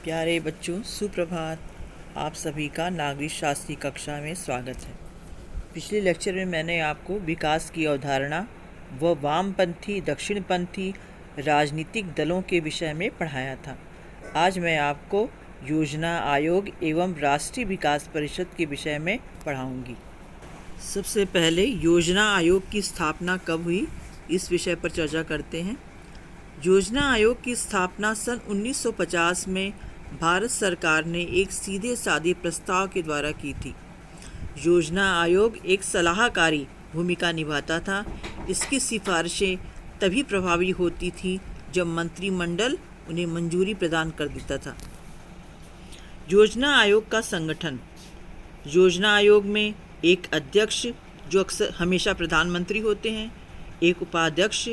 प्यारे बच्चों, सुप्रभात। आप सभी का नागरिक शास्त्री कक्षा में स्वागत है। पिछले लेक्चर में मैंने आपको विकास की अवधारणा व वामपंथी दक्षिणपंथी राजनीतिक दलों के विषय में पढ़ाया था। आज मैं आपको योजना आयोग एवं राष्ट्रीय विकास परिषद के विषय में पढ़ाऊंगी। सबसे पहले योजना आयोग की स्थापना कब हुई, इस विषय पर चर्चा करते हैं। योजना आयोग की स्थापना सन 1950 में भारत सरकार ने एक सीधे साधे प्रस्ताव के द्वारा की थी। योजना आयोग एक सलाहकारी भूमिका निभाता था। इसकी सिफारिशें तभी प्रभावी होती थी जब मंत्रिमंडल उन्हें मंजूरी प्रदान कर देता था। योजना आयोग का संगठन। योजना आयोग में एक अध्यक्ष जो अक्सर हमेशा प्रधानमंत्री होते हैं, एक उपाध्यक्ष,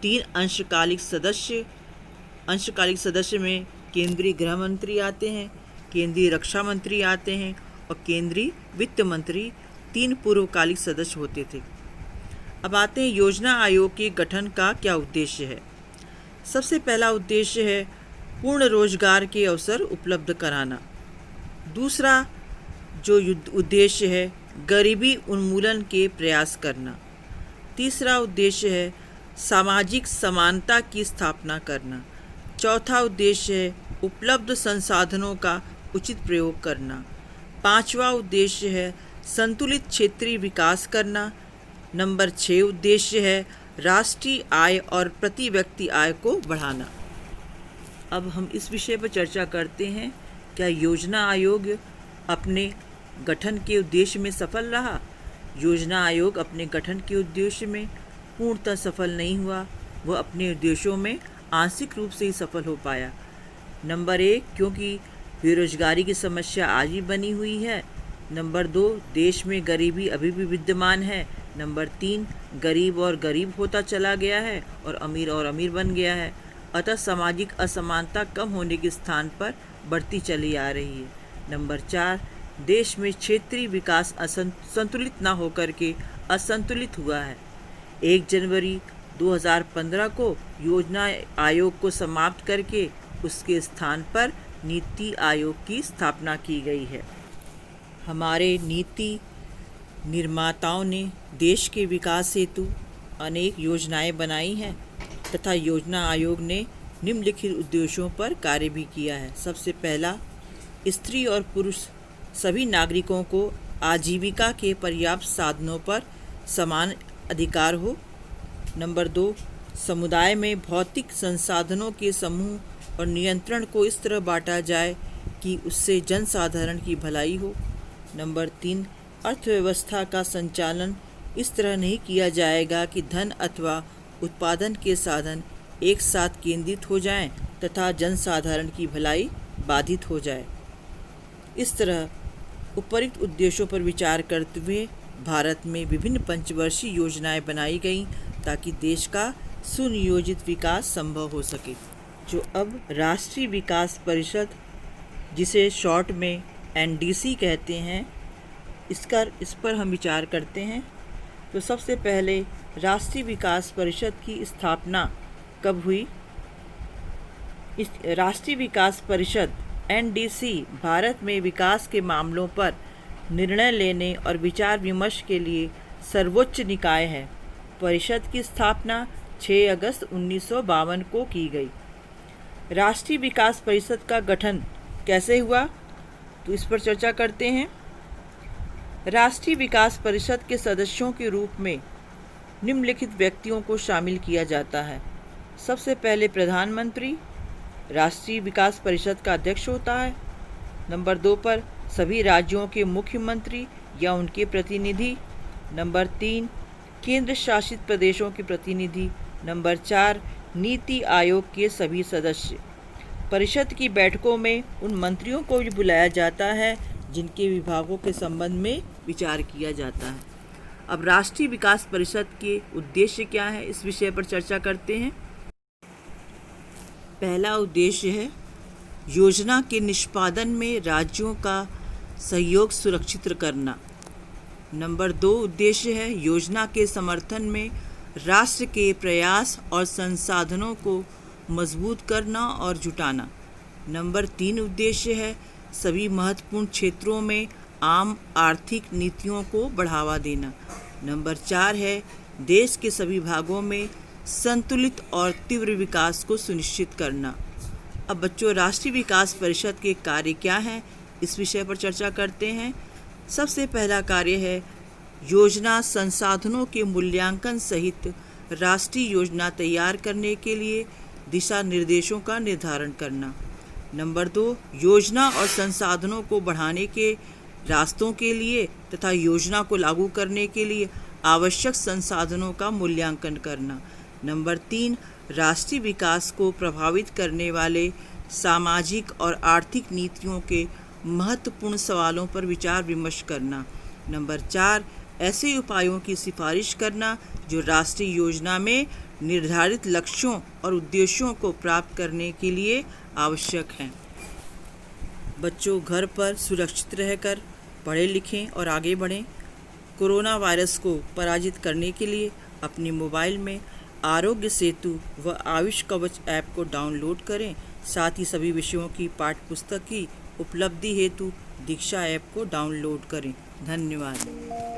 3 अंशकालिक सदस्य में केंद्रीय गृह मंत्री आते हैं, केंद्रीय रक्षा मंत्री आते हैं और केंद्रीय वित्त मंत्री 3 पूर्वकालिक सदस्य होते थे। अब आते हैं योजना आयोग के गठन का क्या उद्देश्य है। सबसे पहला उद्देश्य है पूर्ण रोजगार के अवसर उपलब्ध कराना। दूसरा जो उद्देश्य है गरीबी उन्मूलन के प्रयास करना। तीसरा उद्देश्य है सामाजिक समानता की स्थापना करना। चौथा उद्देश्य है उपलब्ध संसाधनों का उचित प्रयोग करना। पांचवा उद्देश्य है संतुलित क्षेत्रीय विकास करना। नंबर 6 उद्देश्य है राष्ट्रीय आय और प्रति व्यक्ति आय को बढ़ाना। अब हम इस विषय पर चर्चा करते हैं, क्या योजना आयोग अपने गठन के उद्देश्य में सफल रहा। योजना आयोग अपने गठन के उद्देश्य में पूर्णतः सफल नहीं हुआ, वह अपने उद्देश्यों में आंशिक रूप से ही सफल हो पाया। नंबर 1 क्योंकि बेरोजगारी की समस्या आज भी बनी हुई है। नंबर 2 देश में गरीबी अभी भी विद्यमान है। नंबर 3 गरीब और गरीब होता चला गया है और अमीर बन गया है। अतः सामाजिक असमानता कम होने के स्थान पर बढ़ती चली आ रही है। नंबर 4 देश में क्षेत्रीय विकास संतुलित न होकर के असंतुलित हुआ है। 1 जनवरी 2015 को योजना आयोग को समाप्त करके उसके स्थान पर नीति आयोग की स्थापना की गई है। हमारे नीति निर्माताओं ने देश के विकास हेतु अनेक योजनाएं बनाई हैं तथा योजना आयोग ने निम्नलिखित उद्देश्यों पर कार्य भी किया है। सबसे पहला, स्त्री और पुरुष सभी नागरिकों को आजीविका के पर्याप्त साधनों पर समान अधिकार हो। नंबर 2 समुदाय में भौतिक संसाधनों के समूह और नियंत्रण को इस तरह बांटा जाए कि उससे जनसाधारण की भलाई हो। नंबर 3 अर्थव्यवस्था का संचालन इस तरह नहीं किया जाएगा कि धन अथवा उत्पादन के साधन एक साथ केंद्रित हो जाएं तथा जनसाधारण की भलाई बाधित हो जाए। इस तरह उपरोक्त उद्देश्यों पर विचार करते हुए भारत में विभिन्न पंचवर्षीय योजनाएं बनाई गईं ताकि देश का सुनियोजित विकास संभव हो सके। जो अब राष्ट्रीय विकास परिषद, जिसे शॉर्ट में NDC कहते हैं, इस पर हम विचार करते हैं। तो सबसे पहले राष्ट्रीय विकास परिषद की स्थापना कब हुई। इस राष्ट्रीय विकास परिषद NDC भारत में विकास के मामलों पर निर्णय लेने और विचार विमर्श के लिए सर्वोच्च निकाय है। परिषद की स्थापना 6 अगस्त 1952 को की गई। राष्ट्रीय विकास परिषद का गठन कैसे हुआ, तो इस पर चर्चा करते हैं। राष्ट्रीय विकास परिषद के सदस्यों के रूप में निम्नलिखित व्यक्तियों को शामिल किया जाता है। सबसे पहले प्रधानमंत्री राष्ट्रीय विकास परिषद का अध्यक्ष होता है। नंबर 2 पर सभी राज्यों के मुख्यमंत्री या उनके प्रतिनिधि। नंबर 3 केंद्र शासित प्रदेशों के प्रतिनिधि। नंबर 4 नीति आयोग के सभी सदस्य। परिषद की बैठकों में उन मंत्रियों को भी बुलाया जाता है जिनके विभागों के संबंध में विचार किया जाता है। अब राष्ट्रीय विकास परिषद के उद्देश्य क्या है, इस विषय पर चर्चा करते हैं। पहला उद्देश्य है योजना के निष्पादन में राज्यों का सहयोग सुरक्षित करना। नंबर 2 उद्देश्य है योजना के समर्थन में राष्ट्र के प्रयास और संसाधनों को मजबूत करना और जुटाना। नंबर 3 उद्देश्य है सभी महत्वपूर्ण क्षेत्रों में आम आर्थिक नीतियों को बढ़ावा देना। नंबर 4 है देश के सभी भागों में संतुलित और तीव्र विकास को सुनिश्चित करना। अब बच्चों, राष्ट्रीय विकास परिषद के कार्य क्या हैं, इस विषय पर चर्चा करते हैं। सबसे पहला कार्य है योजना संसाधनों के मूल्यांकन सहित राष्ट्रीय योजना तैयार करने के लिए दिशा निर्देशों का निर्धारण करना। नंबर 2, योजना और संसाधनों को बढ़ाने के रास्तों के लिए तथा योजना को लागू करने के लिए आवश्यक संसाधनों का मूल्यांकन करना। नंबर 3, राष्ट्रीय विकास को प्रभावित करने वाले सामाजिक और आर्थिक नीतियों के महत्वपूर्ण सवालों पर विचार विमर्श करना। नंबर 4, ऐसे उपायों की सिफारिश करना जो राष्ट्रीय योजना में निर्धारित लक्ष्यों और उद्देश्यों को प्राप्त करने के लिए आवश्यक हैं। बच्चों, घर पर सुरक्षित रहकर पढ़ें लिखें और आगे बढ़ें। कोरोना वायरस को पराजित करने के लिए अपने मोबाइल में आरोग्य सेतु व आयुष कवच ऐप को डाउनलोड करें। साथ ही सभी विषयों की पाठ्यपुस्तक की उपलब्धि हेतु दीक्षा ऐप को डाउनलोड करें। धन्यवाद।